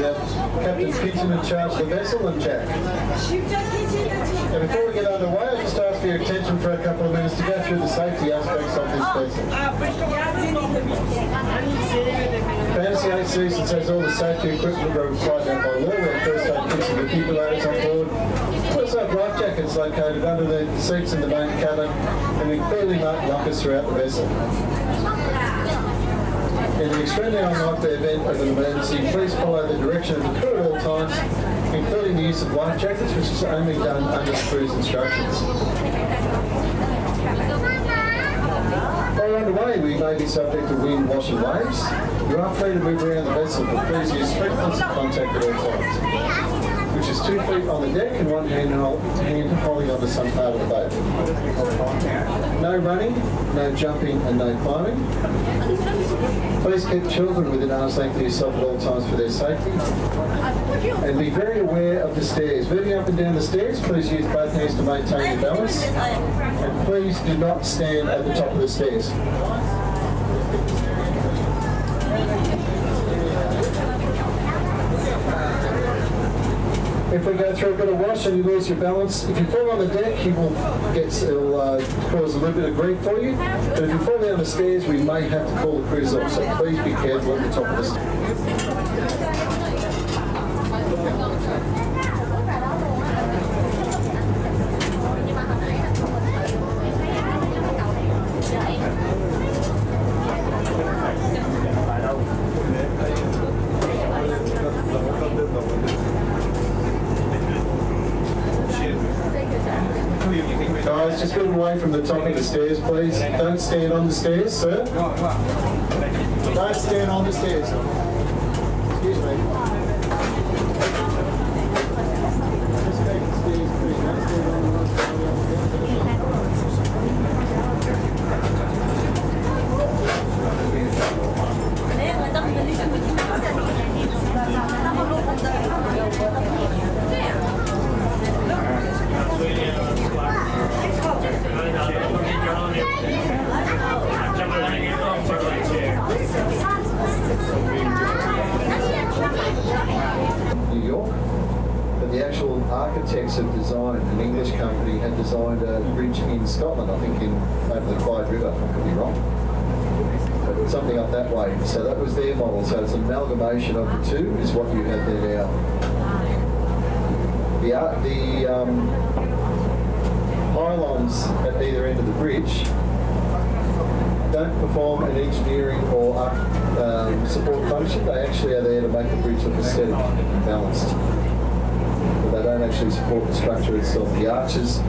have Captains Kitchen in charge of the vessel and Jack. And before we get underway, I'll just ask for your attention for a couple of minutes to go through the safety aspects of this vessel. Fantasy 8 Seasons has all the safety equipment required by law. We have first aid kits and defibrillators on board. We also have life jackets located under the seats in the main cabin, and we clearly mark lockers throughout the vessel. In the extremely unlikely event of an emergency, please follow the direction of the crew at all times, including the use of life jackets, which is only done under the crew's instructions. While underway, we may be subject to wind, wash and waves. You are free to move around the vessel, but please use strict points of contact at all times, which is 2 feet on the deck and one hand holding onto some part of the boat. No running, no jumping and no climbing. Please keep children within arm's length of yourself at all times for their safety. And be very aware of the stairs. Moving up and down the stairs, please use both hands to maintain your balance. And please do not stand at the top of the stairs. If we go through a bit of wash and you lose your balance, if you fall on the deck, it'll cause a little bit of grief for you. But if you fall down the stairs, we may have to call the cruise off, so please be careful at the top of the stairs. Guys, just move away from the top of the stairs, please. Don't stand on the stairs, sir. Don't stand on the stairs. Excuse me. Just take the stairs, please. Don't stand on the stairs. New York, but the actual architects have designed, an English company had designed a bridge in Scotland, I think over the Clyde River, I could be wrong, but something up that way. So that was their model, so it's an amalgamation of the two is what you have there now. The pylons at either end of the bridge don't perform an engineering or support function. They actually are there to make the bridge look aesthetic and balanced. But they don't actually support the structure itself. The arches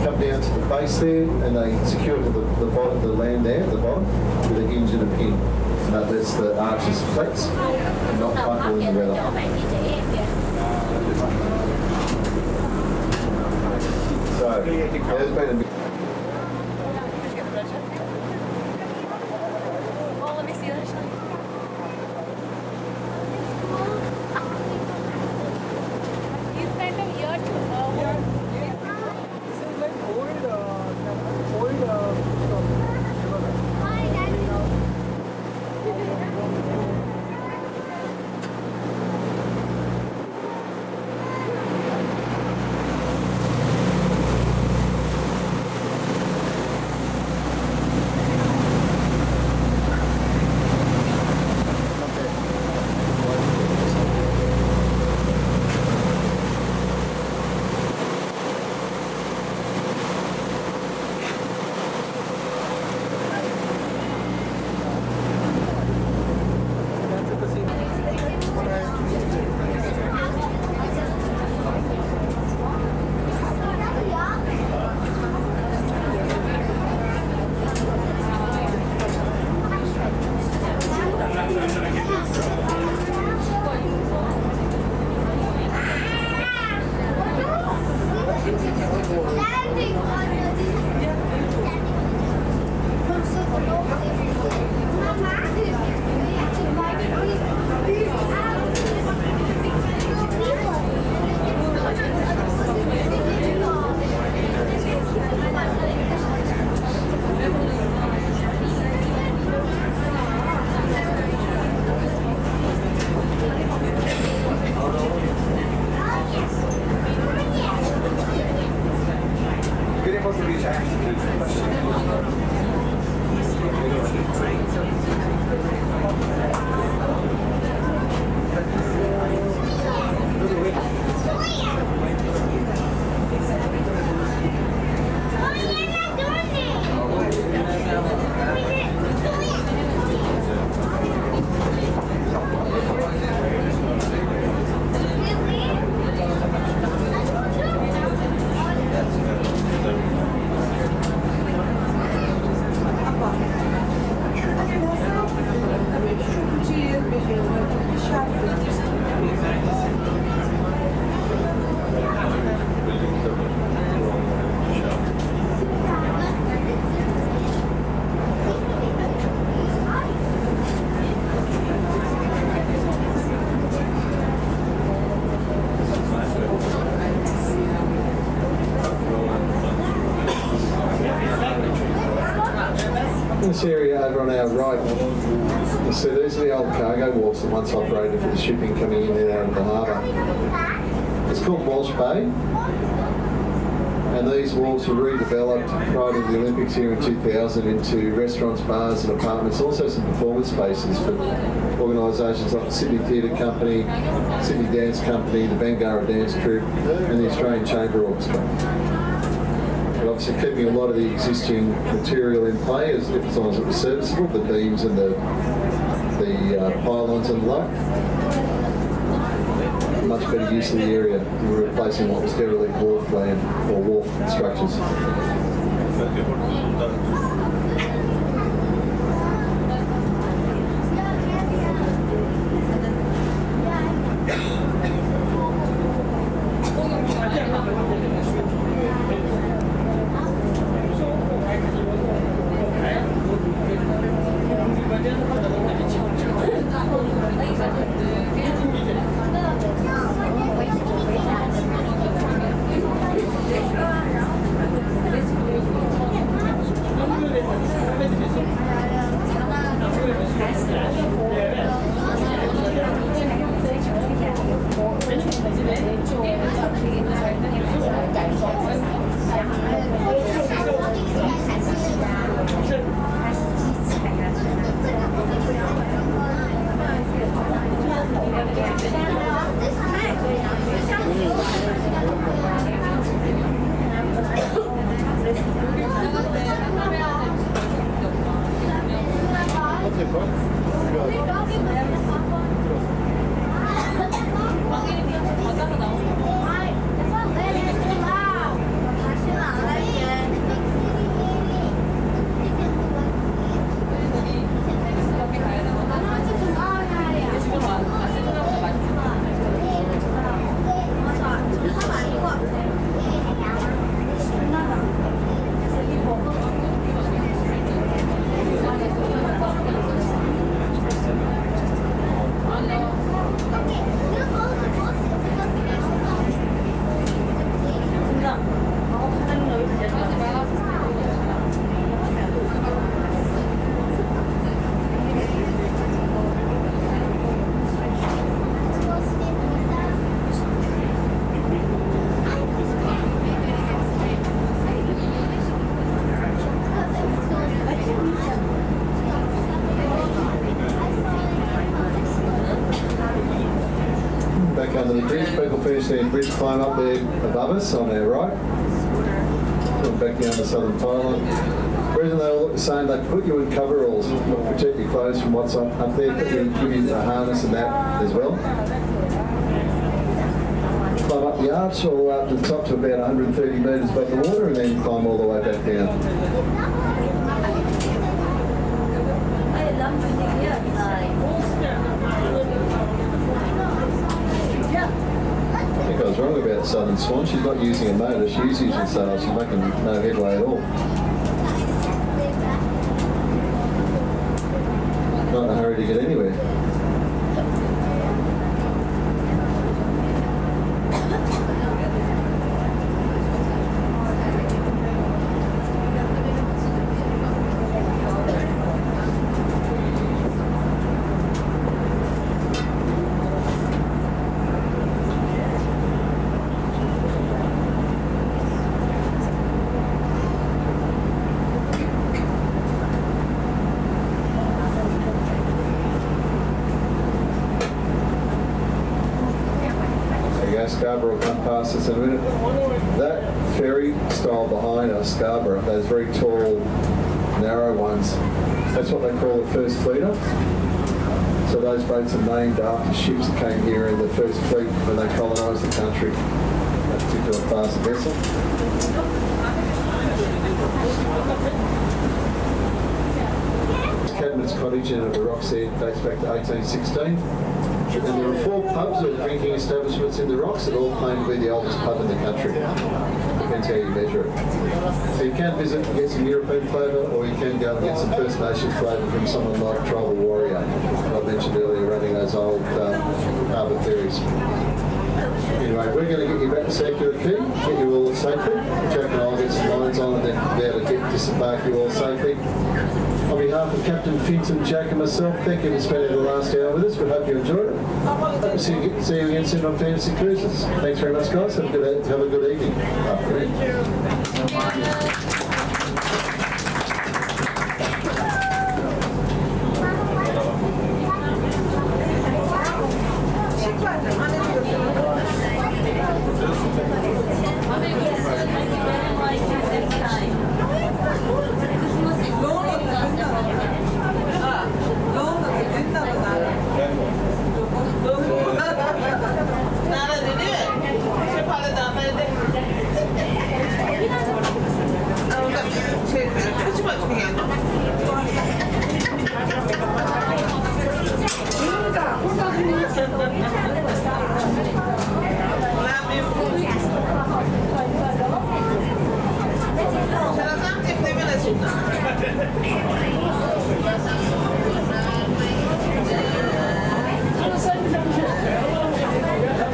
come down to the base there and they secure to the bottom, the land there at the bottom, with a hinge and a pin. And that lets the arches flex and not buckle in the weather. So, there's been a bit. this area over on our right, you see these are the old cargo wharfs that once operated for the shipping coming in and out of the harbour. It's called Walsh Bay, and these wharfs were redeveloped prior to the Olympics here in 2000 into restaurants, bars and apartments, also some performance spaces for organisations like the Sydney Theatre Company, Sydney Dance Company, the Bangarra Dance Troupe and the Australian Chamber Orchestra. And obviously keeping a lot of the existing material in play as long as it was serviceable, the beams and the pylons and the like. Much better use of the area. We were replacing what was derelict wharf land or wharf structures. Back under the bridge, people finish their bridge climb up there above us on our right. Back down to southern Thailand. The reason they all look the same, they put you in coveralls to protect your clothes from what's up there, give you a harness and that as well. Climb up the arch all the way up to the top to about 130 metres above the water and then climb all the way back down. I think I was wrong about Southern Swan. She's not using a motor, she's using sails. She's making no headway at all. Not in a hurry to get anywhere. Scarborough will come past us in a minute. That ferry style behind us, Scarborough, those very tall, narrow ones, that's what they call the first fleeter. So those boats are named after ships that came here in the first fleet when they colonised the country, that particular class of vessel. Cabinet's Cottage in the rocks there dates back to 1816. And there are 4 pubs or drinking establishments in the rocks that all claim to be the oldest pub in the country. Depends how you measure it. So you can visit and get some European flavour, or you can go and get some First Nations flavour from someone like Tribal Warrior, I mentioned earlier, running those old harbour ferries. Anyway, we're going to get you back to Circular Quay, get you all safely. Jack and I'll get some lines on and then be able to disembark you all safely. On behalf of Captain Finton, Jack and myself, thank you for spending the last hour with us. We hope you enjoyed it. Hope to see you again soon on Fantasy Cruises. Thanks very much, guys. Have a good evening.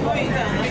Muy bien.